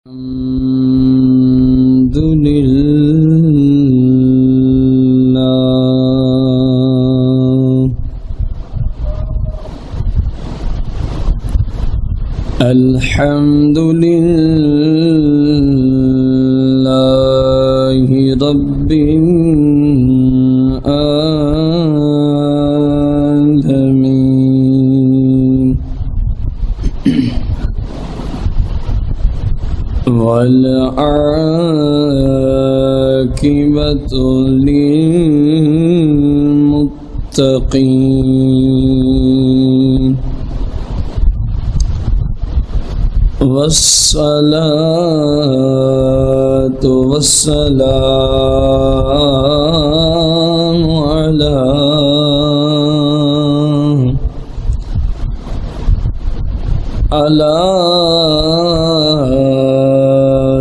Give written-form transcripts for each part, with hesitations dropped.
الحمد لله الحمد لله رب العالمين والعاقبة للمتقين والصلاة والسلام على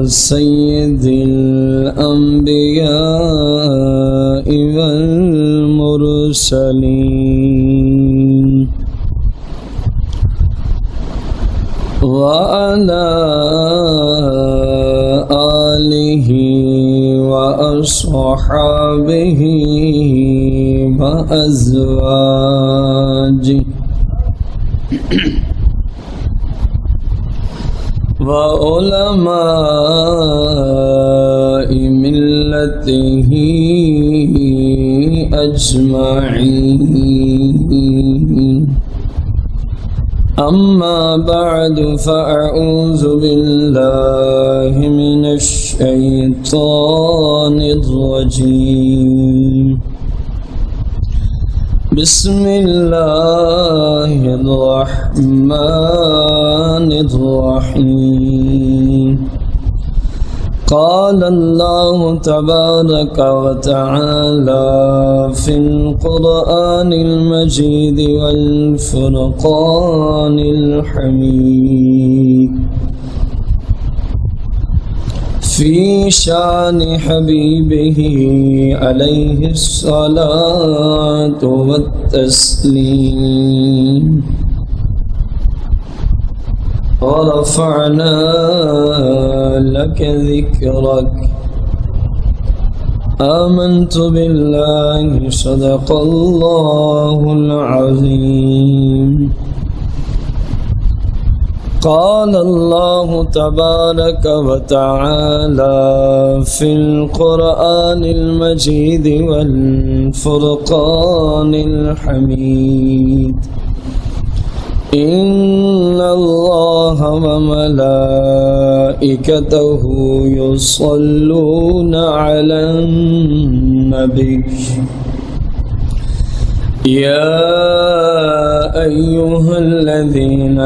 سيد الأنبياء والمرسلين وعلى آله وأصحابه وأزواجه وعلماء ملته أجمعين أما بعد فأعوذ بالله من الشيطان الرجيم بسم الله الرحمن الرحيم قال الله تبارك وتعالى في القرآن المجيد والفرقان الحميد في شان حبيبه عليه الصلاة والتسليم ورفعنا لك ذكرك آمنت بالله صدق الله العظيم قال الله تبارك وتعالى في القرآن المجيد والفرقان الحميد إن الله وملائكته يصلون على النبي يا أيها الذين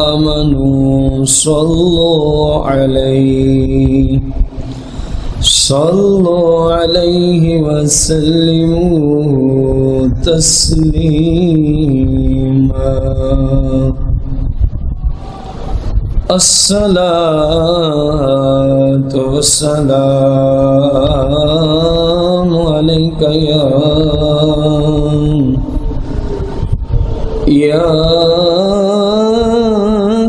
آمنوا صلوا عليه وسلموا تسليما الصلاة والسلام عليك يا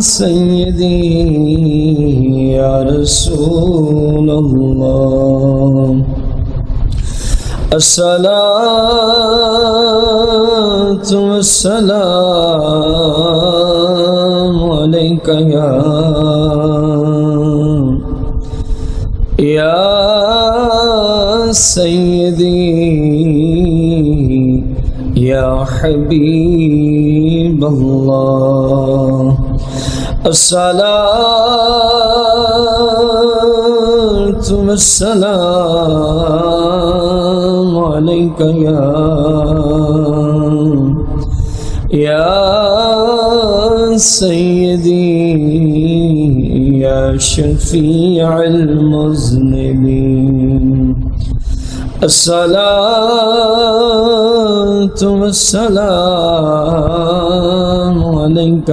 سيدي يا رسول الله الصلاة والسلام عليك يا سيدي يا حبيب الله الصلاة والسلام عليك يا سيدي يا شفيع المذنبين الصلاة والسلام عليك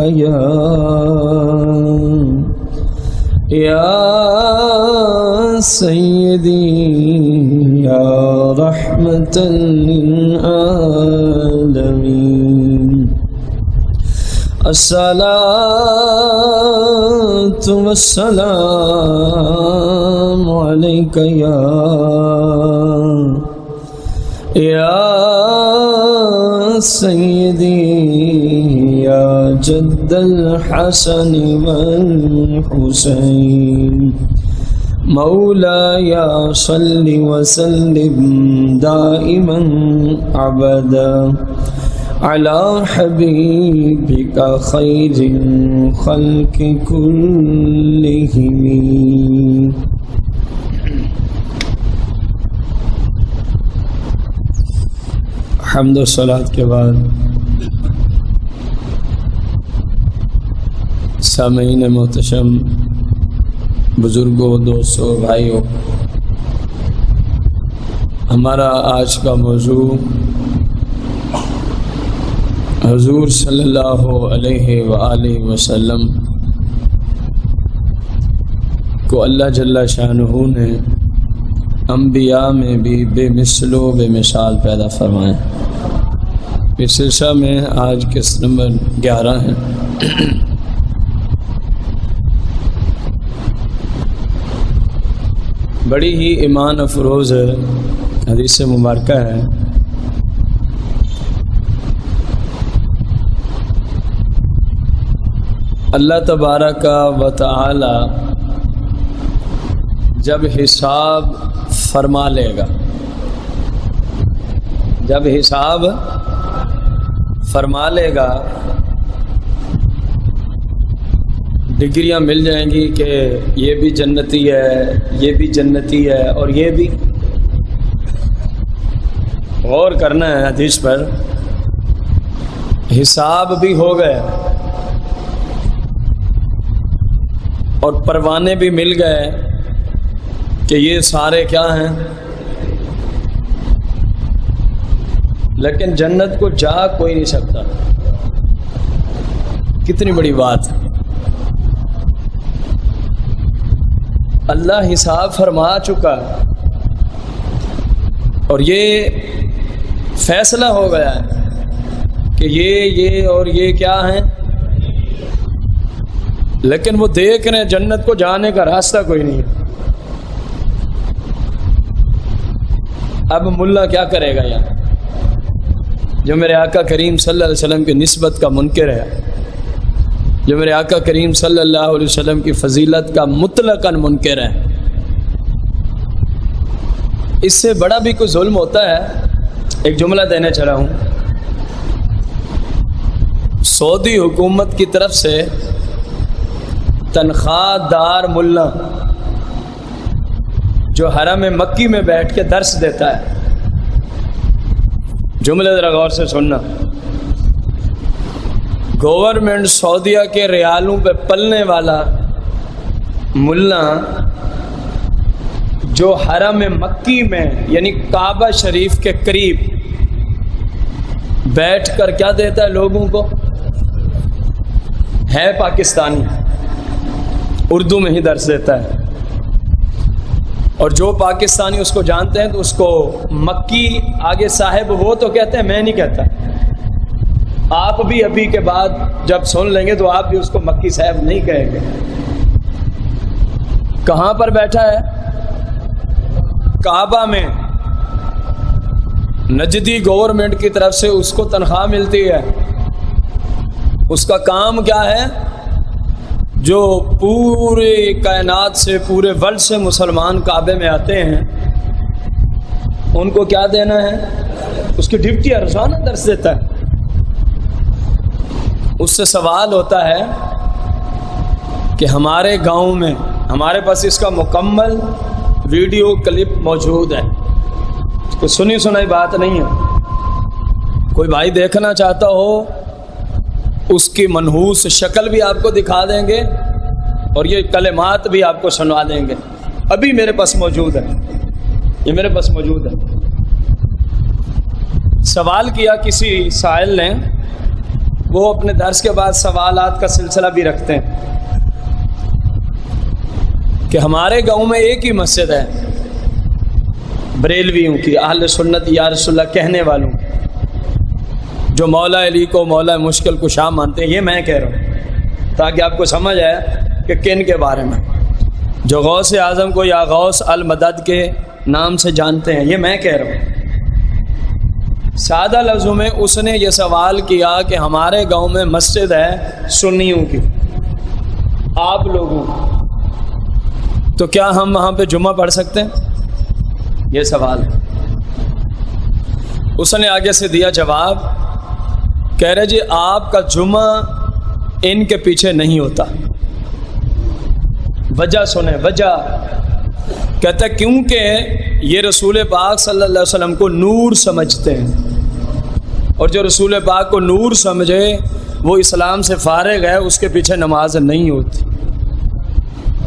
يا سيدي يا رحمة للعالمين الصلاة والسلام عليك يا سيدي يا جد الحسن والحسين مولاي صل وسلم دائما ابدا على حبيبك خير الخلق كلهم. حمد و صلات کے بعد سامعین محتشم، بزرگوں، دوستوں، بھائیوں، ہمارا آج کا موضوع حضور صلی اللہ علیہ وآلہ وسلم کو اللہ جل شانہ نے انبیاء میں بھی بے مثل و بے مثال پیدا فرمائے. اس سلسلہ میں آج قسط نمبر 11 ہے. بڑی ہی ایمان افروز حدیث مبارکہ ہے. اللہ تبارک و تعالی جب حساب فرما لے گا، جب حساب فرما لے گا، ڈگریاں مل جائیں گی کہ یہ بھی جنتی ہے، یہ بھی جنتی ہے، اور یہ بھی. غور کرنا ہے حدیث پر. حساب بھی ہو گئے اور پروانے بھی مل گئے کہ یہ سارے کیا ہیں، لیکن جنت کو جا کوئی نہیں سکتا. کتنی بڑی بات ہے. اللہ حساب فرما چکا اور یہ فیصلہ ہو گیا ہے کہ یہ اور یہ کیا ہیں، لیکن وہ دیکھ رہے ہیں جنت کو جانے کا راستہ کوئی نہیں ہے. اب ملا کیا کرے گا یار، جو میرے آقا کریم صلی اللہ علیہ وسلم کی نسبت کا منکر ہے، جو میرے آقا کریم صلی اللہ علیہ وسلم کی فضیلت کا مطلقاً منکر ہے. اس سے بڑا بھی کوئی ظلم ہوتا ہے. ایک جملہ دینے چلا ہوں. سعودی حکومت کی طرف سے تنخواہ دار ملا جو حرم مکی میں بیٹھ کے درس دیتا ہے، جملے ذرا غور سے سننا. گورنمنٹ سعودیہ کے ریالوں پہ پلنے والا ملا جو حرم مکی میں یعنی کعبہ شریف کے قریب بیٹھ کر کیا دیتا ہے لوگوں کو، ہے پاکستانی، اردو میں ہی درس دیتا ہے. اور جو پاکستانی اس کو جانتے ہیں تو اس کو مکی آگے صاحب وہ تو کہتے ہیں، میں نہیں کہتا. آپ بھی ابھی کے بعد جب سن لیں گے تو آپ بھی اس کو مکی صاحب نہیں کہیں گے. کہاں پر بیٹھا ہے؟ کعبہ میں. نجدی گورنمنٹ کی طرف سے اس کو تنخواہ ملتی ہے. اس کا کام کیا ہے؟ جو پورے کائنات سے، پورے ورلڈ سے مسلمان کعبے میں آتے ہیں ان کو کیا دینا ہے؟ اس کی ڈیوٹی ہے، روزانہ درس دیتا ہے. اس سے سوال ہوتا ہے کہ ہمارے گاؤں میں، ہمارے پاس اس کا مکمل ویڈیو کلپ موجود ہے، کوئی سنی سنائی بات نہیں ہے. کوئی بھائی دیکھنا چاہتا ہو اس کی منحوس شکل بھی آپ کو دکھا دیں گے اور یہ کلمات بھی آپ کو سنوا دیں گے. ابھی میرے پاس موجود ہے، یہ میرے پاس موجود ہے. سوال کیا کسی سائل نے، وہ اپنے درس کے بعد سوالات کا سلسلہ بھی رکھتے ہیں، کہ ہمارے گاؤں میں ایک ہی مسجد ہے بریلویوں کی، اہل سنت یا رسول اللہ کہنے والوں، جو مولا علی کو مولا مشکل کشا مانتے ہیں، یہ میں کہہ رہا ہوں تاکہ آپ کو سمجھ آئے کہ کن کے بارے میں. جو غوث اعظم کو یا غوث المدد کے نام سے جانتے ہیں، یہ میں کہہ رہا ہوں. سادہ لفظوں میں اس نے یہ سوال کیا کہ ہمارے گاؤں میں مسجد ہے سنیوں کی، آپ لوگوں، تو کیا ہم وہاں پہ جمعہ پڑھ سکتے ہیں؟ یہ سوال ہے. اس نے آگے سے دیا جواب، کہہ رہے جی آپ کا جمعہ ان کے پیچھے نہیں ہوتا. وجہ سنیں، وجہ کہتا ہے کیونکہ یہ رسول پاک صلی اللہ علیہ وسلم کو نور سمجھتے ہیں، اور جو رسول پاک کو نور سمجھے وہ اسلام سے فارغ ہے، اس کے پیچھے نماز نہیں ہوتی.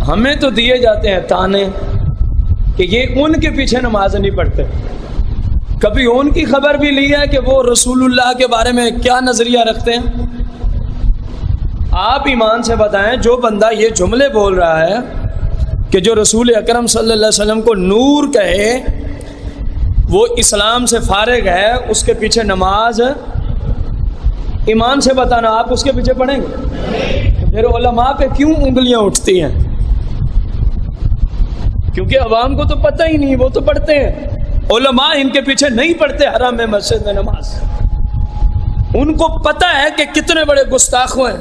ہمیں تو دیے جاتے ہیں تانے کہ یہ ان کے پیچھے نماز نہیں پڑھتے. کبھی ان کی خبر بھی لی ہے کہ وہ رسول اللہ کے بارے میں کیا نظریہ رکھتے ہیں؟ آپ ایمان سے بتائیں، جو بندہ یہ جملے بول رہا ہے کہ جو رسول اکرم صلی اللہ علیہ وسلم کو نور کہے وہ اسلام سے فارغ ہے، اس کے پیچھے نماز، ایمان سے بتانا آپ اس کے پیچھے پڑھیں گے؟ پھر علماء پہ کیوں انگلیاں اٹھتی ہیں؟ کیونکہ عوام کو تو پتہ ہی نہیں، وہ تو پڑھتے ہیں. علماء ان کے پیچھے نہیں پڑھتے حرم میں مسجد میں نماز. ان کو پتہ ہے کہ کتنے بڑے گستاخوں ہیں،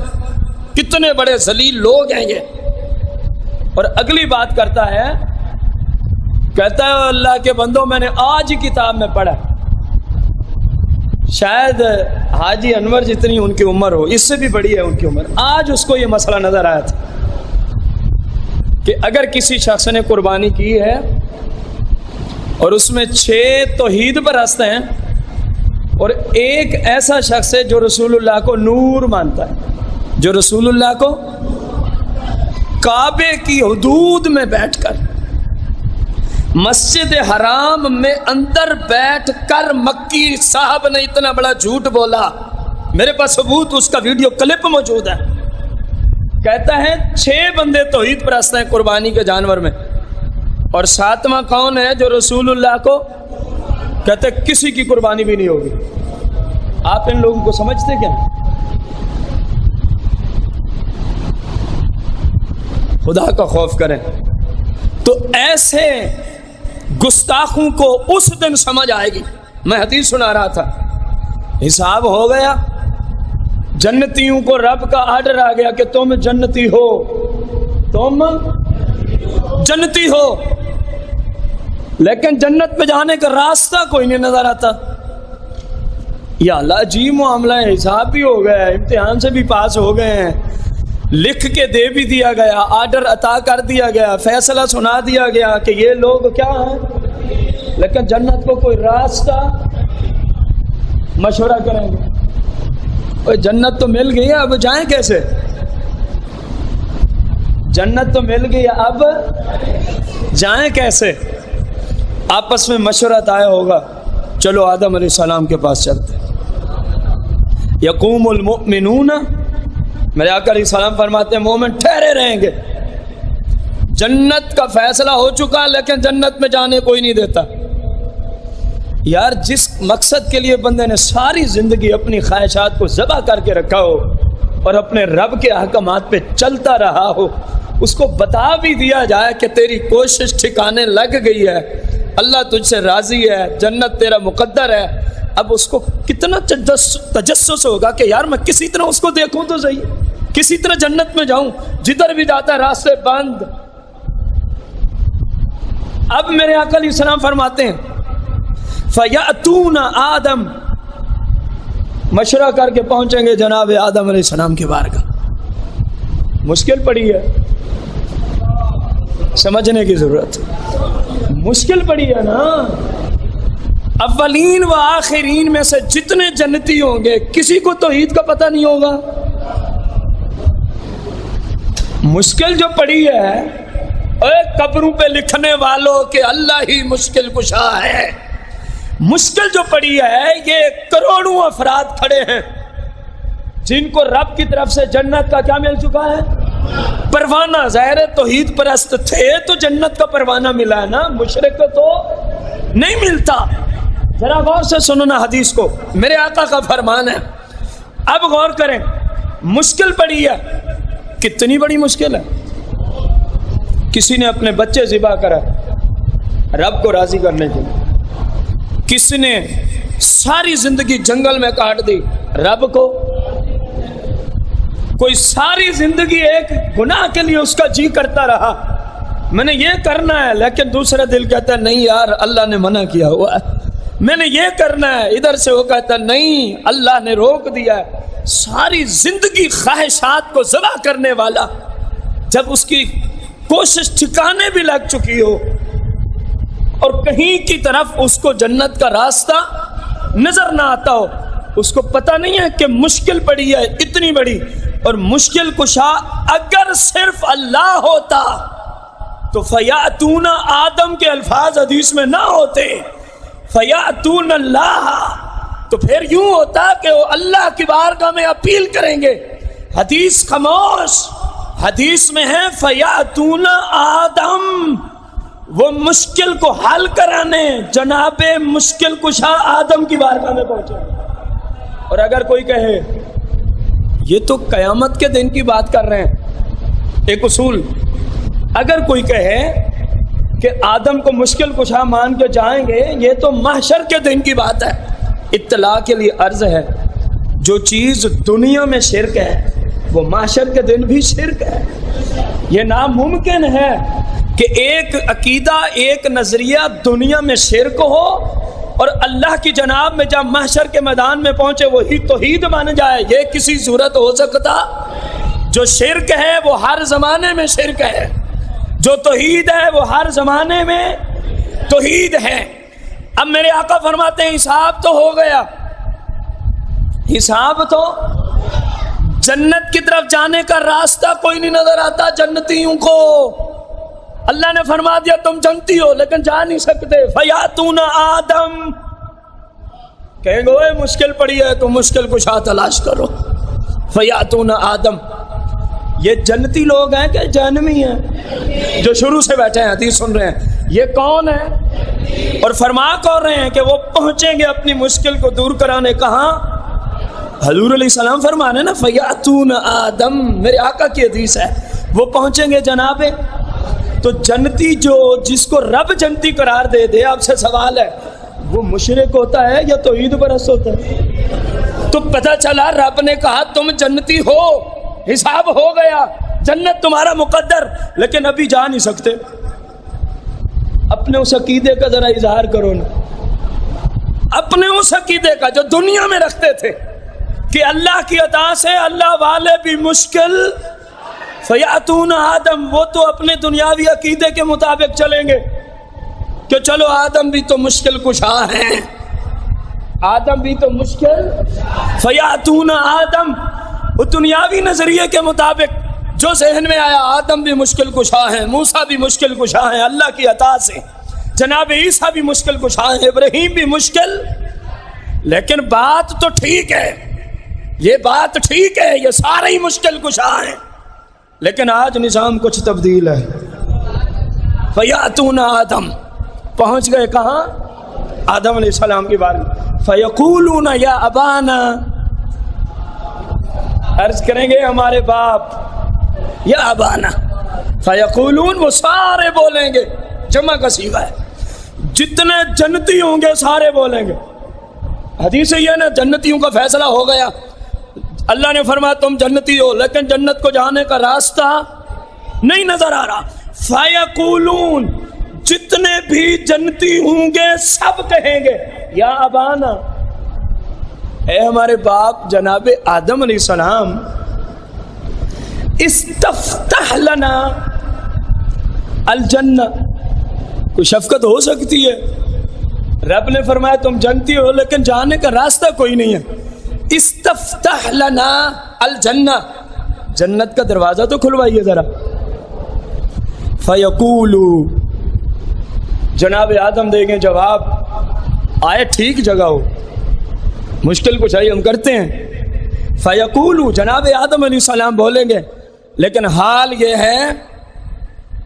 کتنے بڑے ذلیل لوگ ہیں یہ. اور اگلی بات کرتا ہے، کہتا ہے اللہ کے بندوں میں نے آج کتاب میں پڑھا، شاید حاجی انور جتنی ان کی عمر ہو، اس سے بھی بڑی ہے ان کی عمر، آج اس کو یہ مسئلہ نظر آیا تھا کہ اگر کسی شخص نے قربانی کی ہے اور اس میں 6 توحید پرست ہیں اور ایک ایسا شخص ہے جو رسول اللہ کو نور مانتا ہے، جو رسول اللہ کو کعبے کی حدود میں بیٹھ کر، مسجد حرام میں اندر بیٹھ کر مکی صاحب نے اتنا بڑا جھوٹ بولا، میرے پاس ثبوت، اس کا ویڈیو کلپ موجود ہے. کہتا ہے 6 بندے توحید پرست ہیں قربانی کے جانور میں، اور 7واں کون ہے جو رسول اللہ کو کہتے کسی کی قربانی بھی نہیں ہوگی. آپ ان لوگوں کو سمجھتے کیا؟ خدا کا خوف کریں. تو ایسے گستاخوں کو اس دن سمجھ آئے گی. میں حدیث سنا رہا تھا، حساب ہو گیا، جنتیوں کو رب کا آرڈر آ گیا کہ تم جنتی ہو، تم جنتی ہو، لیکن جنت پہ جانے کا راستہ کوئی نہیں نظر آتا. یا اللہ عجیب معاملہ ہے، حساب بھی ہو گیا، امتحان سے بھی پاس ہو گئے ہیں، لکھ کے دے بھی دیا گیا، آرڈر عطا کر دیا گیا، فیصلہ سنا دیا گیا کہ یہ لوگ کیا ہیں، لیکن جنت کو کوئی راستہ، مشورہ کریں گے، اوہ جنت تو مل گئی ہے، اب جائیں کیسے؟ جنت تو مل گئی ہے، اب جائیں کیسے؟ آپس میں مشورہ طے ہوگا، چلو آدم علیہ السلام کے پاس چلتے. یقوم المؤمنون، میرے آقا علیہ السلام فرماتے ہیں مومن ٹھہرے رہیں گے. جنت کا فیصلہ ہو چکا لیکن جنت میں جانے کوئی نہیں دیتا. یار جس مقصد کے لیے بندے نے ساری زندگی اپنی خواہشات کو ذبح کر کے رکھا ہو اور اپنے رب کے احکامات پہ چلتا رہا ہو، اس کو بتا بھی دیا جائے کہ تیری کوشش ٹھکانے لگ گئی ہے، اللہ تجھ سے راضی ہے، جنت تیرا مقدر ہے. اب اس کو کتنا تجسس ہوگا کہ یار میں کسی طرح اس کو دیکھوں تو صحیح، کسی طرح جنت میں جاؤں، جدھر بھی جاتا راستے بند. اب میرے آقا علیہ السلام فرماتے ہیں فَيَأْتُونَ آدم، مشورہ کر کے پہنچیں گے جناب آدم علیہ السلام کے بارگاہ. مشکل پڑی ہے، سمجھنے کی ضرورت، مشکل پڑی ہے نا. اولین و آخرین میں سے جتنے جنتی ہوں گے کسی کو توحید کا پتہ نہیں ہوگا. مشکل جو پڑی ہے، اے قبروں پہ لکھنے والوں کہ اللہ ہی مشکل کشا ہے، مشکل جو پڑی ہے یہ کروڑوں افراد کھڑے ہیں جن کو رب کی طرف سے جنت کا کیا مل چکا ہے؟ پروانہ. ظاہر توحید پرست تھے تو جنت کا پروانہ ملا ہے نا، مشرک کو تو نہیں ملتا. ذرا غور سے سننا حدیث کو، میرے آقا کا فرمان ہے۔ اب غور کریں، مشکل پڑی ہے، کتنی بڑی مشکل ہے۔ کسی نے اپنے بچے ذبح کرا رب کو راضی کرنے کے لیے، کسی نے ساری زندگی جنگل میں کاٹ دی رب کو، کوئی ساری زندگی ایک گناہ کے لیے اس کا جی کرتا رہا، میں نے یہ کرنا ہے، لیکن دوسرا دل کہتا ہے نہیں یار اللہ نے منع کیا ہوا ہے، میں نے یہ کرنا ہے، ادھر سے وہ کہتا ہے نہیں اللہ نے روک دیا ہے۔ ساری زندگی خواہشات کو ذبح کرنے والا جب اس کی کوشش ٹھکانے بھی لگ چکی ہو اور کہیں کی طرف اس کو جنت کا راستہ نظر نہ آتا ہو، اس کو پتہ نہیں ہے کہ مشکل پڑی ہے اتنی بڑی، اور مشکل کشا اگر صرف اللہ ہوتا تو فیاتون آدم کے الفاظ حدیث میں نہ ہوتے، فیاتون اللہ، تو پھر یوں ہوتا کہ وہ اللہ کی بارگاہ میں اپیل کریں گے۔ حدیث خاموش، حدیث میں ہے فیاتون آدم، وہ مشکل کو حل کرانے جناب مشکل کشا آدم کی بارگاہ میں پہنچے۔ اور اگر کوئی کہے یہ تو قیامت کے دن کی بات کر رہے ہیں، ایک اصول، اگر کوئی کہے کہ آدم کو مشکل کشا مان کے جائیں گے، یہ تو محشر کے دن کی بات ہے۔ اطلاع کے لیے عرض ہے، جو چیز دنیا میں شرک ہے وہ محشر کے دن بھی شرک ہے۔ یہ ناممکن ہے کہ ایک عقیدہ ایک نظریہ دنیا میں شرک ہو اور اللہ کی جناب میں جب محشر کے میدان میں پہنچے وہی توحید بن جائے، یہ کسی صورت ہو سکتا؟ جو شرک ہے وہ ہر زمانے میں شرک ہے، جو توحید ہے وہ ہر زمانے میں توحید ہے۔ اب میرے آقا فرماتے ہیں حساب تو ہو گیا، حساب تو، جنت کی طرف جانے کا راستہ کوئی نہیں نظر آتا جنتیوں کو۔ اللہ نے فرما دیا تم جنتی ہو لیکن جا نہیں سکتے۔ فیاتون آدم، کہیں گے اوے مشکل پڑی ہے تو مشکل کشا تلاش کرو۔ فیاتون آدم، یہ جنتی لوگ ہیں کہ جہنمی ہیں؟ جو شروع سے بیٹھے ہیں حدیث سن رہے ہیں، یہ کون ہے؟ اور فرما کر رہے ہیں کہ وہ پہنچیں گے اپنی مشکل کو دور کرانے، کہاں؟ حضور علیہ السلام فرمانے نا فیاتون آدم، میرے آقا کی حدیث ہے، وہ پہنچیں گے جناب۔ تو جنتی جو جس کو رب جنتی قرار دے دے، آپ سے سوال ہے وہ مشرک ہوتا ہے یا توحید پرست ہوتا ہے؟ تو پتہ چلا رب نے کہا تم جنتی ہو، حساب ہو گیا، جنت تمہارا مقدر، لیکن ابھی جا نہیں سکتے۔ اپنے اس عقیدے کا ذرا اظہار کرو نا، اپنے اس عقیدے کا جو دنیا میں رکھتے تھے کہ اللہ کی عطا سے اللہ والے بھی مشکل۔ فیاتون آدم، وہ تو اپنے دنیاوی عقیدے کے مطابق چلیں گے کہ چلو آدم بھی تو مشکل کشا ہیں، آدم بھی تو مشکل۔ فیاتون آدم، وہ دنیاوی نظریے کے مطابق جو ذہن میں آیا، آدم بھی مشکل کشا ہیں، موسیٰ بھی مشکل کشا ہیں اللہ کی عطا سے، جناب عیسیٰ بھی مشکل کشا ہیں، ابراہیم بھی مشکل۔ لیکن بات تو ٹھیک ہے، یہ بات ٹھیک ہے، یہ سارے ہی مشکل کشا ہیں، لیکن آج نظام کچھ تبدیل ہے۔ فیاتون آدم، پہنچ گئے کہاں؟ آدم علیہ السلام کی بارے میں۔ فیقولون یا ابانا، عرض کریں گے ہمارے باپ، یا ابانا۔ فیقولون، وہ سارے بولیں گے، جمع کا صیغہ ہے، جتنے جنتی ہوں گے سارے بولیں گے۔ حدیث یہ نا جنتیوں کا فیصلہ ہو گیا، اللہ نے فرمایا تم جنتی ہو لیکن جنت کو جانے کا راستہ نہیں نظر آ رہا۔ فیقولون، جتنے بھی جنتی ہوں گے سب کہیں گے یا ابانا، اے ہمارے باپ جناب آدم علیہ السلام، استفتح لنا الجنہ، کوئی شفقت ہو سکتی ہے؟ رب نے فرمایا تم جنتی ہو لیکن جانے کا راستہ کوئی نہیں ہے، استفتح لنا الجنہ، جنت کا دروازہ تو کھلوائیے ذرا۔ فیقولو، جناب آدم دیں گے جواب، آئے ٹھیک جگہ ہو، مشکل کچھ ہے ہم کرتے ہیں۔ فیقولو، جناب آدم علیہ السلام بولیں گے لیکن حال یہ ہے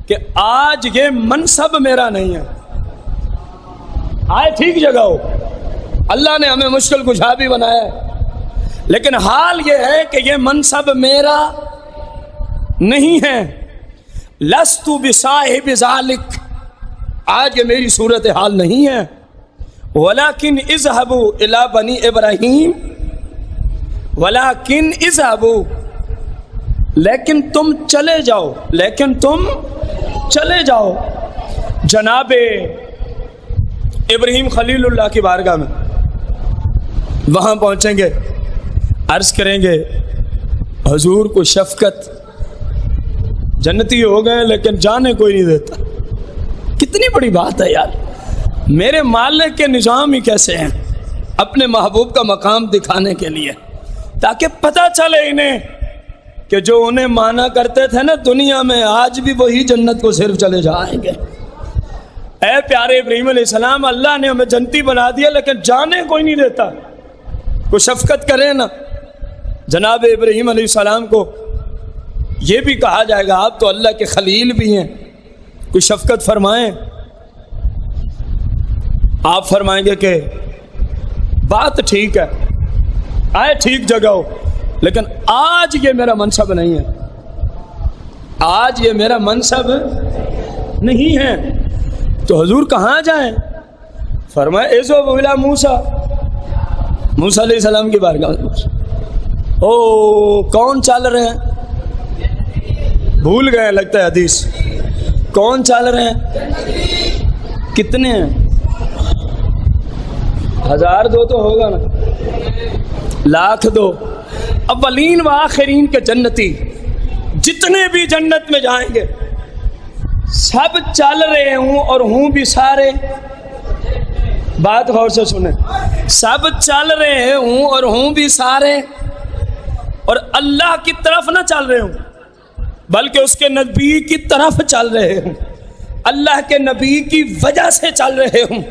کہ آج یہ منصب میرا نہیں ہے، آئے ٹھیک جگہ ہو، اللہ نے ہمیں مشکل کشا بھی بنایا ہے، لیکن حال یہ ہے کہ یہ منصب میرا نہیں ہے. لست بصاحب ذلک، آج یہ میری صورت حال نہیں ہے. ولیکن اذهبوا الی بنی ابراہیم، ولیکن اذهبوا، لیکن تم چلے جاؤ، لیکن تم چلے جاؤ جناب ابراہیم خلیل اللہ کی بارگاہ میں. وہاں پہنچیں گے، عرض کریں گے حضور کو شفقت، جنتی ہو گئے لیکن جانے کوئی نہیں دیتا. کتنی بڑی بات ہے یار. میرے مالک کے نظام ہی کیسے ہیں اپنے محبوب کا مقام دکھانے کے لیے، تاکہ پتہ چلے انہیں کہ جو انہیں مانا کرتے تھے نا دنیا میں، آج بھی وہی جنت کو صرف چلے جائیں گے. اے پیارے ابراہیم علیہ السلام، اللہ نے ہمیں جنتی بنا دیا لیکن جانے کوئی نہیں دیتا. کوئی شفقت کرے نا. جناب ابراہیم علیہ السلام کو یہ بھی کہا جائے گا آپ تو اللہ کے خلیل بھی ہیں، کوئی شفقت فرمائیں. آپ فرمائیں گے کہ بات ٹھیک ہے، آئے ٹھیک جگہ ہو، لیکن آج یہ میرا منصب نہیں ہے، آج یہ میرا منصب نہیں ہے. تو حضور کہاں جائیں؟ فرمائے اذهبوا الی موسیٰ، موسیٰ علیہ السلام کی بارگاہ میں. او کون چل رہے ہیں؟ بھول گئے لگتا ہے حدیث. کون چل رہے ہیں؟ کتنے ہیں؟ 1000 دو تو ہوگا نا، 1,00,000 دو. اولین و آخرین کے جنتی جتنے بھی جنت میں جائیں گے سب چل رہے ہوں اور ہوں بھی سارے، بات غور سے سنیں، سب چل رہے ہوں اور ہوں بھی سارے، اور اللہ کی طرف نہ چل رہے ہوں بلکہ اس کے نبی کی طرف چل رہے ہوں، اللہ کے نبی کی وجہ سے چل رہے ہوں،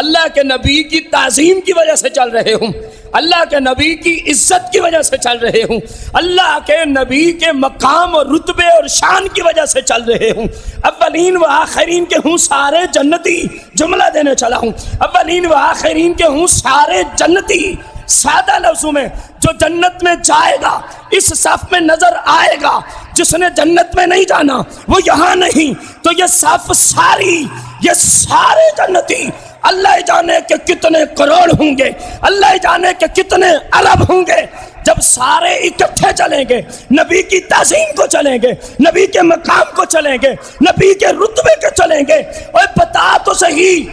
اللہ کے نبی کی تعظیم کی وجہ سے چل رہے ہوں، اللہ کے نبی کی عزت کی وجہ سے چل رہے ہوں، اللہ کے نبی کے مقام اور رتبے اور شان کی وجہ سے چل رہے ہوں. اولین و آخرین کے ہوں سارے جنتی، جملہ دینے چلا ہوں، اولین و آخرین کے ہوں سارے جنتی. سادہ لفظوں میں جو جنت میں جائے گا اس صف میں نظر آئے گا، جس نے جنت میں نہیں جانا وہ یہاں نہیں. تو یہ صف ساری، یہ سارے جنتی اللہ جانے کہ کتنے کروڑ ہوں گے، اللہ جانے کہ کتنے ارب ہوں گے. جب سارے اکٹھے چلیں گے، نبی کی تعظیم کو چلیں گے، نبی کے مقام کو چلیں گے، نبی کے رتبے کے چلیں گے. اور بتا تو صحیح،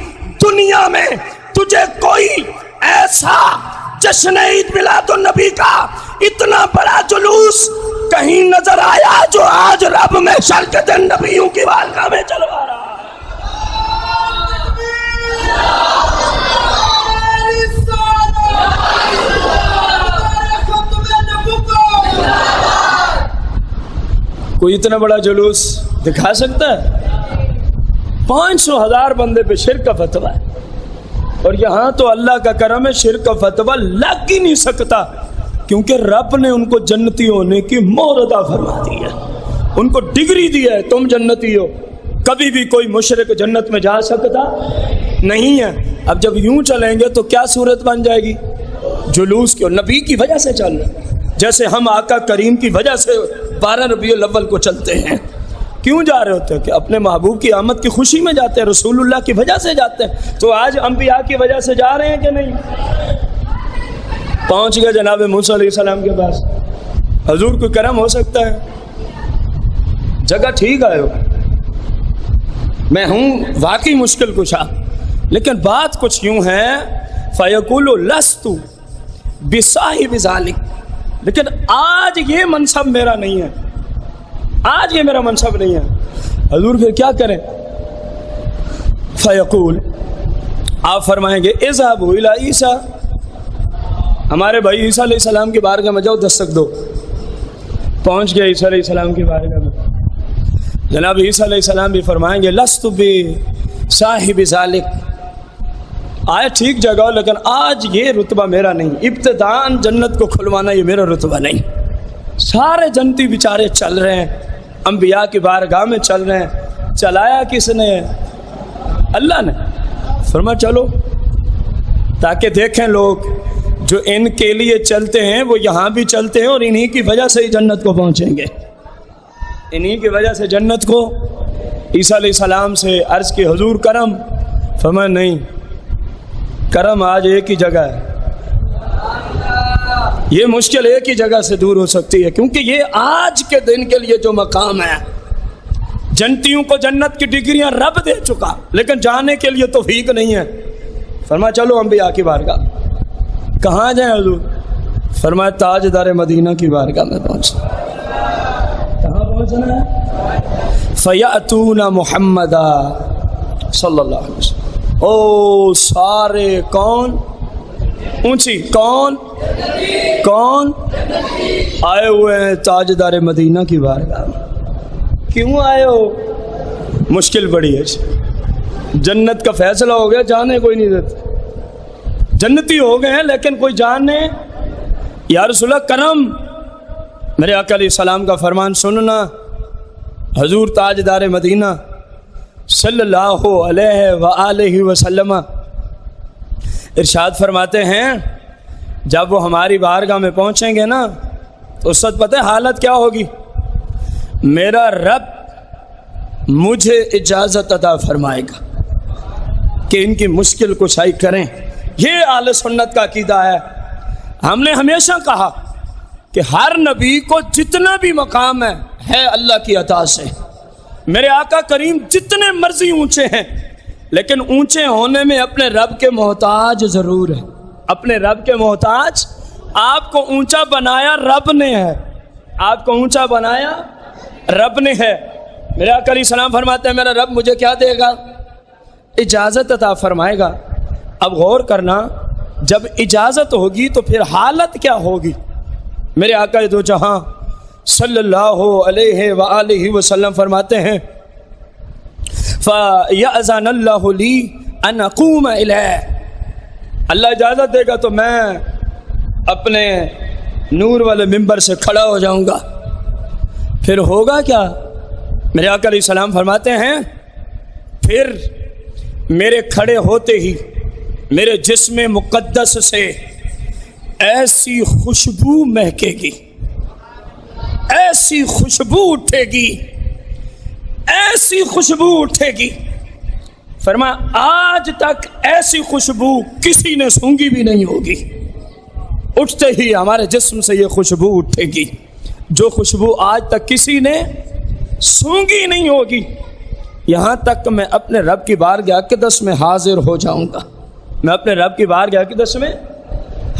دنیا میں تجھے کوئی ایسا جشن عید میلاد النبی کا اتنا بڑا جلوس کہیں نظر آیا جو آج رب محشر کے دن نبیوں کی بارگاہ میں چلوا رہا ہے؟ کوئی اتنا بڑا جلوس دکھا سکتا ہے؟ 500,000 بندے پہ شرک کا فتویٰ ہے، اور یہاں تو اللہ کا کرم ہے شرک کا فتویٰ لگ ہی نہیں سکتا، کیونکہ رب نے ان کو جنتی ہونے کی مہر عطا فرما دی ہے، ان کو ڈگری دی ہے، تم جنتی ہو. کبھی بھی کوئی مشرک جنت میں جا سکتا نہیں ہے. اب جب یوں چلیں گے تو کیا صورت بن جائے گی؟ جلوس کی، اور نبی کی وجہ سے چل رہے ہیں. جیسے ہم آقا کریم کی وجہ سے 12 ربیع الاول کو چلتے ہیں. کیوں جا رہے ہوتے ہیں؟ کہ اپنے محبوب کی آمد کی خوشی میں جاتے ہیں، رسول اللہ کی وجہ سے جاتے ہیں. تو آج انبیاء کی وجہ سے جا رہے ہیں کہ نہیں؟ پہنچ گئے جناب موسیٰ علیہ السلام کے پاس. حضور کو کرم ہو سکتا ہے، جگہ ٹھیک آئے ہو، میں ہوں واقعی مشکل کشا، لیکن بات کچھ یوں ہے فَيَقُولُ لَسْتُ بِصَاحِبِ ذَلِكَ، لیکن آج یہ منصب میرا نہیں ہے، آج یہ میرا منصب نہیں ہے. حضور پھر کیا کریں؟ فَيَقُول، آپ فرمائیں گے اذهبوا إِلَىٰ عیسیٰ، ہمارے بھائی عیسیٰ علیہ السلام کی بارگاہ میں جاؤ، دستک دو. پہنچ گیا عیسیٰ علیہ السلام کی بارگاہ میں. جناب عیسیٰ علیہ السلام بھی فرمائیں گے لست بصاحب ذالک، آئے ٹھیک جگہ لیکن آج یہ رتبہ میرا نہیں، ابتداءً جنت کو کھلوانا یہ میرا رتبہ نہیں. سارے جنتی بیچارے چل رہے ہیں، انبیاء کی بارگاہ میں چل رہے ہیں. چلایا کس نے؟ اللہ نے. فرمایا چلو. تاکہ دیکھیں لوگ جو ان کے لیے چلتے ہیں وہ یہاں بھی چلتے ہیں اور انہی کی وجہ سے ہی جنت کو پہنچیں گے، انہی کی وجہ سے جنت کو۔ عیسیٰ علیہ السلام سے عرض کی حضور کرم، فرمایا نہیں، کرم آج ایک ہی جگہ ہے، یہ مشکل ایک ہی جگہ سے دور ہو سکتی ہے، کیونکہ یہ آج کے دن کے لیے جو مقام ہے، جنتیوں کو جنت کی ڈگریاں رب دے چکا، لیکن جانے کے لیے توفیق نہیں ہے۔ فرمایا چلو انبیاء کی بارگاہ۔ کہاں جائیں حضور؟ فرمایا تاجدار مدینہ کی بارگاہ میں پہنچ۔ کہاں پہنچنا ہے؟ فیأتون محمدا صلی اللہ علیہ وسلم۔ او سارے کون؟ اونچی کون؟ کون آئے ہوئے ہیں تاجدار مدینہ کی بارگاہ میں۔ کیوں آئے ہو؟ مشکل بڑی ہے، جنت کا فیصلہ ہو گیا، جانے کوئی نہیں دیتا، جنتی ہو گئے ہیں لیکن کوئی جانے۔ یا رسول اللہ کرم، میرے آقا علیہ السلام کا فرمان سننا۔ حضور تاجدار مدینہ صلی اللہ علیہ وآلہ وسلم ارشاد فرماتے ہیں جب وہ ہماری بارگاہ میں پہنچیں گے نا تو اس وقت پتہ ہے حالت کیا ہوگی؟ میرا رب مجھے اجازت عطا فرمائے گا کہ ان کی مشکل کشائی کریں۔ یہ اہل سنت کا عقیدہ ہے۔ ہم نے ہمیشہ کہا کہ ہر نبی کو جتنا بھی مقام ہے اللہ کی عطا سے۔ میرے آقا کریم جتنے مرضی اونچے ہیں لیکن اونچے ہونے میں اپنے رب کے محتاج ضرور ہے، اپنے رب کے محتاج۔ آپ کو اونچا بنایا رب نے ہے، آپ کو اونچا بنایا رب نے ہے۔ میرے آقا علیہ السلام فرماتے ہیں میرا رب مجھے کیا دے گا؟ اجازت عطا فرمائے گا۔ اب غور کرنا، جب اجازت ہوگی تو پھر حالت کیا ہوگی؟ میرے آقا دو جہاں صلی اللہ علیہ وآلہ وسلم فرماتے ہیں فَيَأْذَنَ اللَّهُ لِي أَنْ أَقُومَ إِلَيْهِ، اللہ اجازت دے گا تو میں اپنے نور والے ممبر سے کھڑا ہو جاؤں گا۔ پھر ہوگا کیا؟ میرے آقا علیہ السلام فرماتے ہیں پھر میرے کھڑے ہوتے ہی میرے جسم مقدس سے ایسی خوشبو مہکے گی، ایسی خوشبو اٹھے گی، ایسی خوشبو اٹھے گی۔ فرمایا آج تک ایسی خوشبو کسی نے سونگھی بھی نہیں ہوگی۔ اٹھتے ہی ہمارے جسم سے یہ خوشبو اٹھے گی جو خوشبو آج تک کسی نے سونگھی نہیں ہوگی، یہاں تک میں اپنے رب کی بارگاہ اقدس میں حاضر ہو جاؤں گا۔ میں اپنے رب کی بارگاہ اقدس میں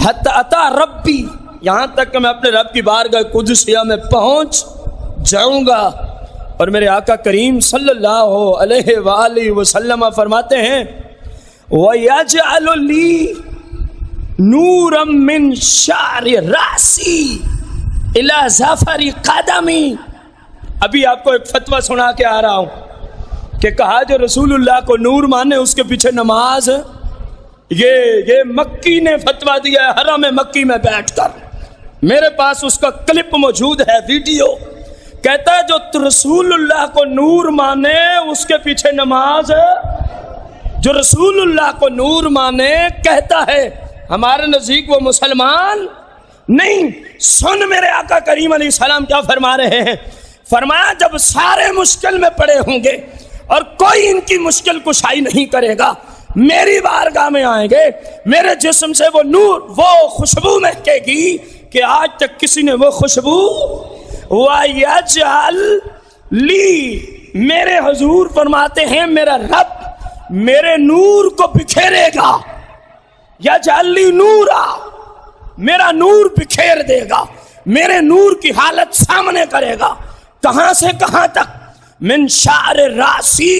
حتی اتا ربی، یہاں تک کہ میں اپنے رب کی بارگاہ قدسیہ میں پہنچ جاؤں گا۔ اور میرے آقا کریم صلی اللہ علیہ وآلہ وسلم فرماتے ہیں وَيَجْعَلُ لِي نُورًا مِّن شَعْرِ رَأْسِي إِلَى ظَفَرِ قَدَمِي۔ ابھی آپ کو ایک فتویٰ سنا کے آ رہا ہوں کہ کہا جو رسول اللہ کو نور مانے اس کے پیچھے نماز، یہ مکی نے فتویٰ دیا ہے حرم مکی میں بیٹھ کر، میرے پاس اس کا کلپ موجود ہے، ویڈیو۔ کہتا ہے جو رسول اللہ کو نور مانے اس کے پیچھے نماز، جو رسول اللہ کو نور مانے کہتا ہے ہمارے نزدیک وہ مسلمان نہیں۔ سن میرے آقا کریم علیہ السلام کیا فرما رہے ہیں؟ فرمایا جب سارے مشکل میں پڑے ہوں گے اور کوئی ان کی مشکل کشائی نہیں کرے گا، میری بارگاہ میں آئیں گے، میرے جسم سے وہ نور، وہ خوشبو مہکے گی کہ آج تک کسی نے وہ خوشبو۔ وَيَجْعَلْ لِي، میرے حضور فرماتے ہیں میرا رب میرے نور کو بکھیرے گا۔ یجعل لی نورا، میرا نور بکھیر دے گا، میرے نور کی حالت سامنے کرے گا۔ کہاں سے کہاں تک؟ من شعر راسی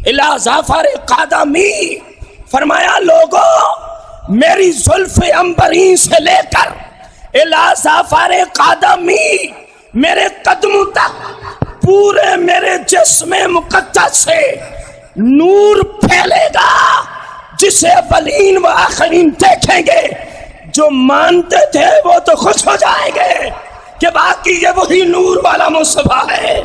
الی ظفر قدمی۔ فرمایا لوگوں میری زلف عنبرین سے لے کر الی ظفر قدمی، میرے قدموں تک پورے میرے جسم مقدس سے نور پھیلے گا جسے اولین و آخرین دیکھیں گے۔ جو مانتے تھے وہ تو خوش ہو جائیں گے کہ باقی یہ وہی نور والا مصطفیٰ ہے،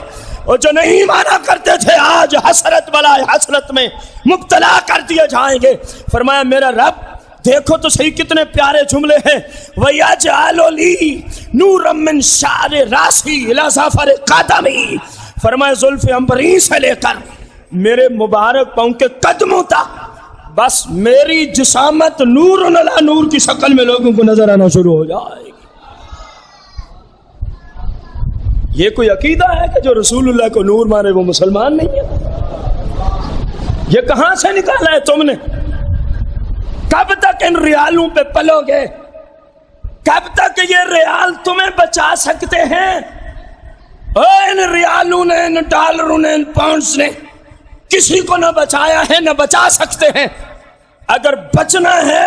اور جو نہیں مانا کرتے تھے آج حسرت بلائے حسرت میں مبتلا کر دیے جائیں گے۔ فرمایا میرا رب دیکھو تو صحیح کتنے پیارے جملے ہیں. وَيَجْعَلُ لِي نُورًا مِّن شَعْرِ رَأْسِي إِلَىٰ ظَفَرِ قَدَمِي. فرمایا زلف عنبری سے لے کر میرے مبارک پاؤں کے قدموں تک بس میری جسامت نور علی نور کی شکل میں لوگوں کو نظر آنا شروع ہو جائے گی. یہ کوئی عقیدہ ہے کہ جو رسول اللہ کو نور مانے وہ مسلمان نہیں ہے؟ یہ کہاں سے نکالا ہے تم نے؟ کب تک ان ریالوں پہ پلو گے؟ کب تک یہ ریال تمہیں بچا سکتے ہیں؟ ان ریالوں نے، ان ڈالروں نے، ان پاؤنڈز نے کسی کو نہ بچایا ہے نہ بچا سکتے ہیں. اگر بچنا ہے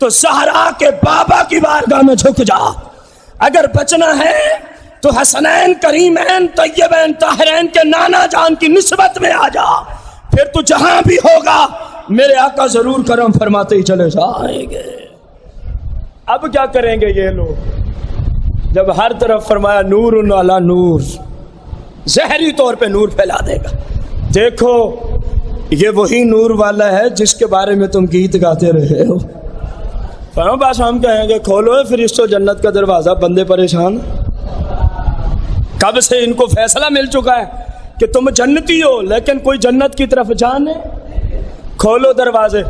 تو زہرا کے بابا کی بارگاہ میں جھک جا. اگر بچنا ہے تو حسنین، کریمین، طیبین، طاہرین کے نانا جان کی نسبت میں آ جا. پھر تو جہاں بھی ہوگا میرے آقا ضرور کرم فرماتے ہی چلے جائیں گے. اب کیا کریں گے یہ لوگ جب ہر طرف فرمایا نور علی نور، زہری طور پہ نور پھیلا دے گا. دیکھو یہ وہی نور والا ہے جس کے بارے میں تم گیت گاتے رہے ہو. بس ہم کہیں گے کھولو فرشتوں جنت کا دروازہ، بندے پریشان. کب سے ان کو فیصلہ مل چکا ہے کہ تم جنتی ہو، لیکن کوئی جنت کی طرف جانے. کھولو دروازے.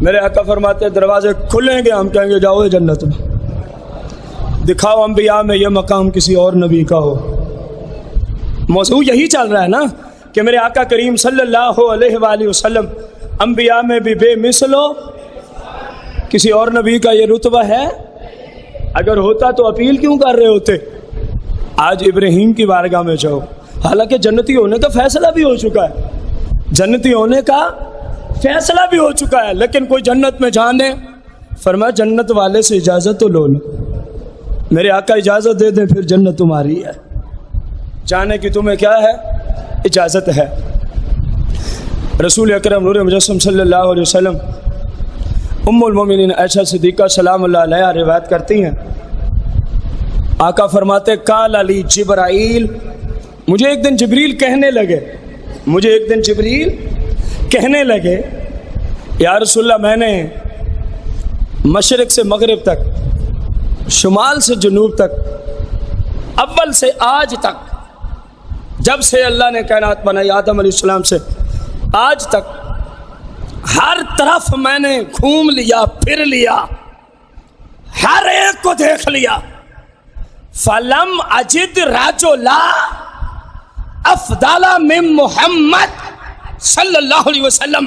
میرے آقا فرماتے ہیں دروازے کھلیں گے، ہم کہیں گے جاؤ جنت میں. دکھاؤ انبیاء میں یہ مقام کسی اور نبی کا ہو. موضوع یہی چل رہا ہے نا کہ میرے آقا کریم صلی اللہ علیہ وآلہ وسلم انبیاء میں بھی بے مثل ہو. کسی اور نبی کا یہ رتبہ ہے؟ اگر ہوتا تو اپیل کیوں کر رہے ہوتے؟ آج ابراہیم کی بارگاہ میں جاؤ. حالانکہ جنتی ہونے کا فیصلہ بھی ہو چکا ہے، جنتی ہونے کا فیصلہ بھی ہو چکا ہے، لیکن کوئی جنت میں جانے. فرمایا جنت والے سے اجازت تو لو لو. میرے آقا اجازت دے دیں پھر جنت تمہاری ہے. جانے کی تمہیں کیا ہے؟ اجازت ہے. رسول اکرم نور مجسم صلی اللہ علیہ وسلم ام المومنین عائشہ صدیقہ سلام اللہ علیہا روایت کرتی ہیں، آقا فرماتے قال علی جبرائیل، مجھے ایک دن جبریل کہنے لگے یا رسول اللہ میں نے مشرق سے مغرب تک، شمال سے جنوب تک، اول سے آج تک، جب سے اللہ نے کائنات بنائی آدم علیہ السلام سے آج تک، ہر طرف میں نے گھوم لیا، پھر لیا، ہر ایک کو دیکھ لیا. فلم اجد رجلا افضل من محمد صلی اللہ علیہ وسلم.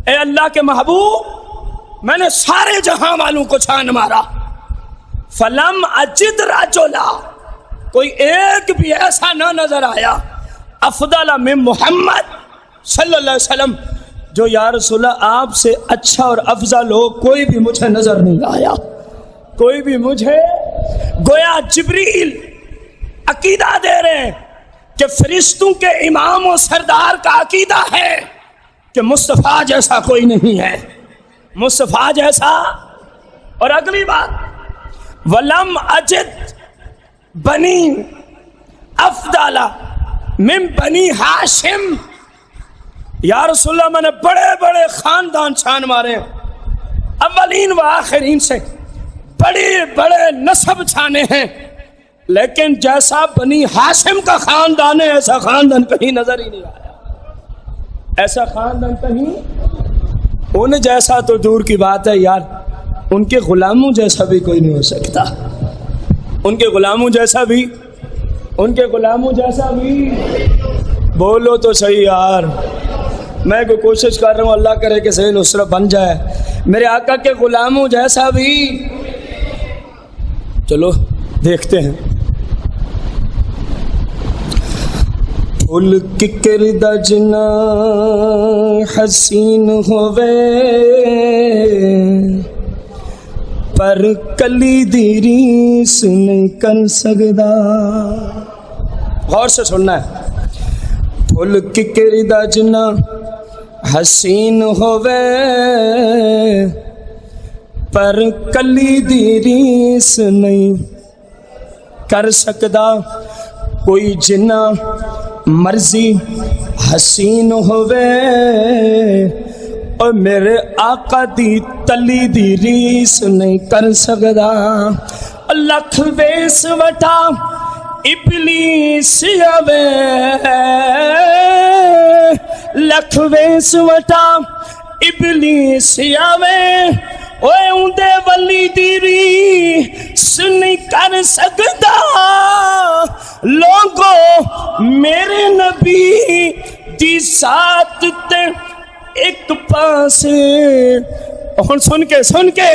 اے اللہ کے محبوب، میں نے سارے جہاں والوں کو چھان مارا. فلم اجد رجلا، کوئی ایک بھی ایسا نہ نظر آیا افضل من محمد صلی اللہ علیہ وسلم جو یا رسول اللہ آپ سے اچھا اور افضل ہو. کوئی بھی مجھے نظر نہیں آیا، کوئی بھی مجھے. گویا جبریل عقیدہ دے رہے ہیں کہ فرشتوں کے امام و سردار کا عقیدہ ہے کہ مصطفیٰ جیسا کوئی نہیں ہے، مصطفیٰ جیسا. اور اگلی بات وَلَمْ أَجِدْ بنی افضل من بنی ہاشم. یا رسول اللہ میں نے بڑے بڑے خاندان چھان مارے، اولین و آخرین سے بڑے بڑے نسب چھانے ہیں، لیکن جیسا بنی ہاشم کا خاندان ہے ایسا خاندان کہیں نظر ہی نہیں آیا. ایسا خاندان کہیں، ان جیسا تو دور کی بات ہے یار، ان کے غلاموں جیسا بھی کوئی نہیں ہو سکتا. ان کے غلاموں جیسا بھی، ان کے غلاموں جیسا بھی. بولو تو صحیح یار. میں کوئی کوشش کر رہا ہوں، اللہ کرے کہ صحیح نصرت بن جائے. میرے آقا کے غلاموں جیسا بھی. چلو دیکھتے ہیں. پھول کی کردہ جنا حسین ہووے پر کلی دی ریس نہیں کر سکدا. غور سے سننا ہے. پھول کی کردہ جنا حسین ہووے پر کلی دی ریس نہیں کر سکدا. کوئی جنا مرضی حسین ہووے اور میرے آقا دی تلی دی ریس نہیں کر سکدا لکھ ویس وٹا ابلیس آوے لکھ ویس وٹا ابلیس آوے اوے اندے ولی دی ریس نہیں کر سکدا لوگو میرے نبی دی ذات تے ایک پاسے اور سن کے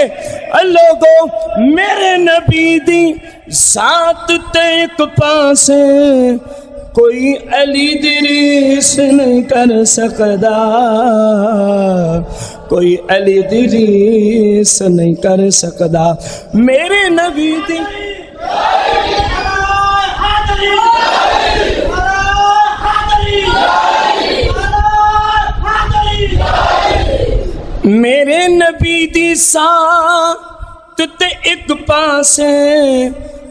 لوگو میرے نبی دی ذات تے ایک پاسے کوئی علی دی ریس نہیں کر سکدا کوئی علی دی ریس نہیں کر سکدا میرے نبی دی میرے نبی دی ذات تے ایک پاسے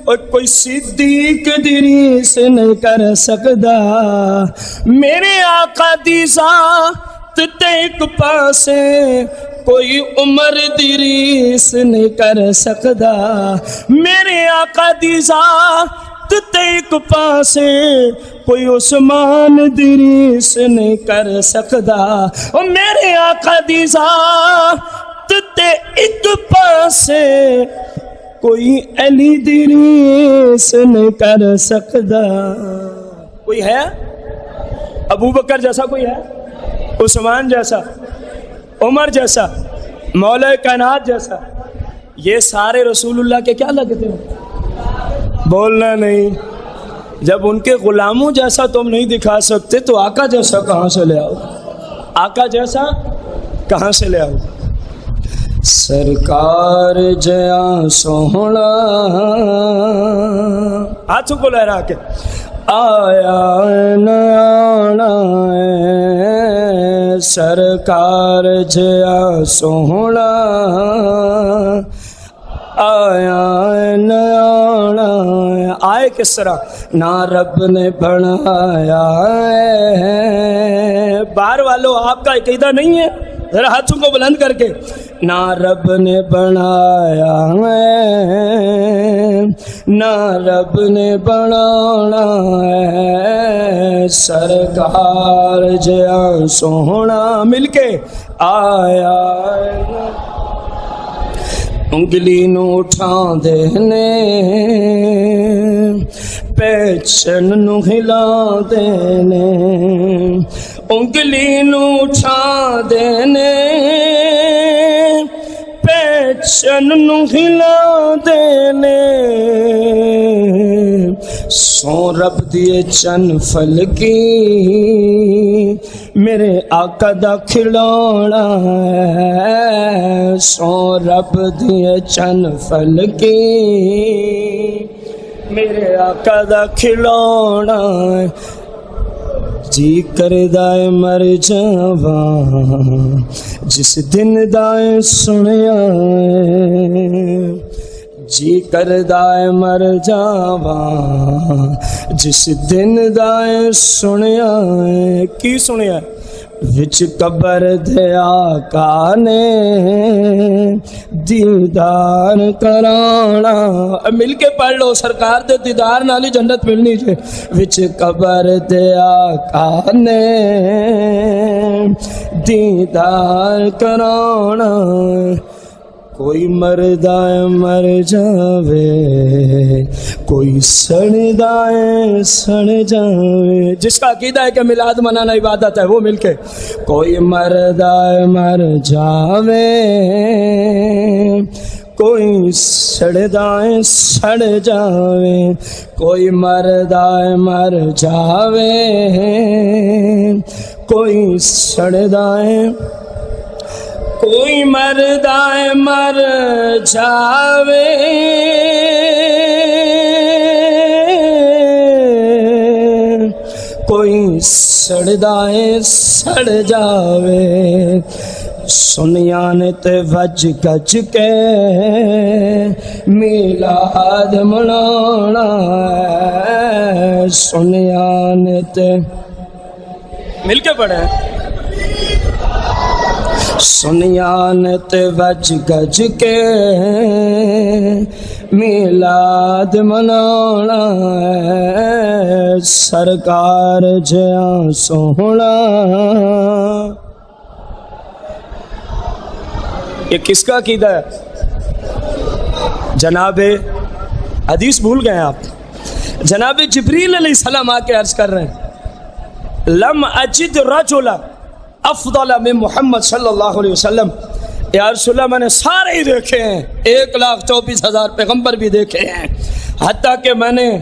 اور کوئی صدیق دی ریس نہیں کر سکدا میرے آقا دی ذات تے ایک پاسے کوئی عمر دی ریس نہیں کر سکدا میرے آقا دی ذات تے ایک پاسے کوئی عثمان دی ریس نہیں کر سکدا اور میرے آقا دی ذات تے ایک پاسے کوئی علی دی ریس نہیں کر سکدا کوئی ہے ابو بکر جیسا کوئی ہے عثمان جیسا عمر جیسا مولا کائنات جیسا یہ سارے رسول اللہ کے کیا لگتے ہیں بولنا نہیں جب ان کے غلاموں جیسا تم نہیں دکھا سکتے تو آقا جیسا کہاں سے لے آؤ آقا جیسا کہاں سے لے آؤ سرکار جیا سوہنا ہاتھوں کو لہرا کے آیا نیانا سرکار جیا سوہنا آیا نیانا آئے کس طرح نہ رب نے بنایا باہر والوں آپ کا عقیدہ نہیں ہے ذرا ہاتھوں کو بلند کر کے نہ رب نے بنایا ہے نہ رب نے بنانا ہے سرکار جیا سوہنا مل کے آیا انگلی نو اٹھا دینے پیچھن نو ہلا دینے انگلی نو اٹھا دینے پیچھن نو ہلا دینے سو رب دیے چن فلکی میرے آقا دا کھلانا ہے سو رب دیے چن فلکی میرے آقا دا کھلانا ہے جی کر دائے مر جاواں جس دن دائے سنیا جی کر دائے مر جاواں جس دن دائے سنیا کی سنیا وچ قبر دے آقا نے دیدار کرانا مل کے پڑھ لو سرکار دے دیدار نالی جنت ملنی جے وچ قبر دے آقا نے دیدار کرانا کوئی مردائے مر جاوے کوئی سڑدائے سڑ جاوے جس کا عقیدہ ہے کہ میلاد منانا عبادت ہے وہ مل کے کوئی مردائے مر جاوے کوئی سڑدائے سڑ جاوے کوئی مردائے مر جاوے کوئی سڑدائے کوئی مردائے مر جاوے کوئی سڑدائے سڑ جاوے سنیان تے وج گج کے میلاد منانا سنیان تے مل کے پڑھیں سنیانت وج گج کے میلاد منانا ہے سرکار جیاں سونا. یہ کس کا عقیدہ ہے؟ جناب حدیث بھول گئے آپ. جناب جبریل علیہ السلام آ کے عرض کر رہے ہیں لم اجد رجلا افضل من محمد صلی اللہ علیہ وسلم. یا رسول اللہ میں نے سارے ہی دیکھے ہیں, 1,24,000 پیغمبر بھی دیکھے ہیں, حتیٰ کہ میں نے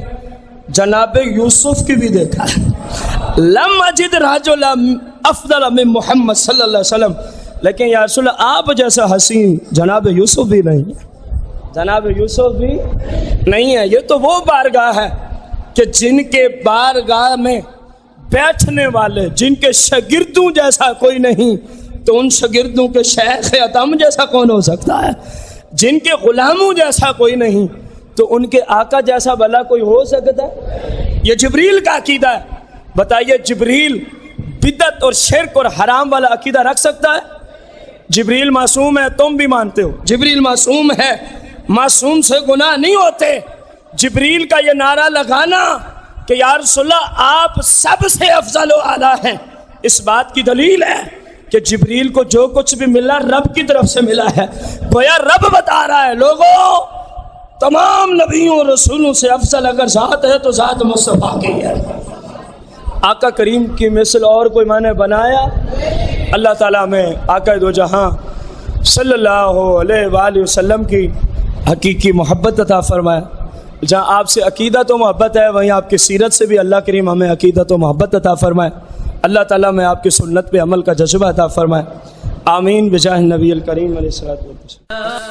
جناب یوسف کی بھی دیکھا ہے. لم اجد رجلا افضل من محمد صلی اللہ علیہ وسلم. لیکن یا رسول اللہ آپ جیسا حسین جناب یوسف بھی نہیں ہے, جناب یوسف بھی نہیں ہے. یہ تو وہ بارگاہ ہے کہ جن کے بارگاہ میں بیٹھنے والے جن کے شاگردوں جیسا کوئی نہیں تو ان شاگردوں کے شیخ اتم جیسا کون ہو سکتا ہے؟ جن کے غلاموں جیسا کوئی نہیں تو ان کے آقا جیسا بھلا کوئی ہو سکتا ہے؟ یہ جبریل کا عقیدہ ہے. بتائیے جبریل بدعت اور شرک اور حرام والا عقیدہ رکھ سکتا ہے؟ جبریل معصوم ہے, تم بھی مانتے ہو جبریل معصوم ہے, معصوم سے گناہ نہیں ہوتے. جبریل کا یہ نعرہ لگانا کہ یا رسول اللہ آپ سب سے افضل و اعلیٰ ہیں, اس بات کی دلیل ہے کہ جبریل کو جو کچھ بھی ملا رب کی طرف سے ملا ہے. گویا رب بتا رہا ہے لوگوں تمام نبیوں اور رسولوں سے افضل اگر ذات ہے تو ذات مصطفیٰ کی ہے. آقا کریم کی مثل اور کوئی میں نے بنایا؟ اللہ تعالیٰ میں آقا دو جہاں صلی اللہ علیہ وآلہ وسلم کی حقیقی محبت عطا فرمائے. جہاں آپ سے عقیدت و محبت ہے وہیں آپ کی سیرت سے بھی اللہ کریم ہمیں عقیدت و محبت عطا فرمائے. اللہ تعالیٰ میں آپ کی سنت پہ عمل کا جذبہ عطا فرمائے. آمین بجاہ نبی الکریم علیہ الصلوۃ والسلام.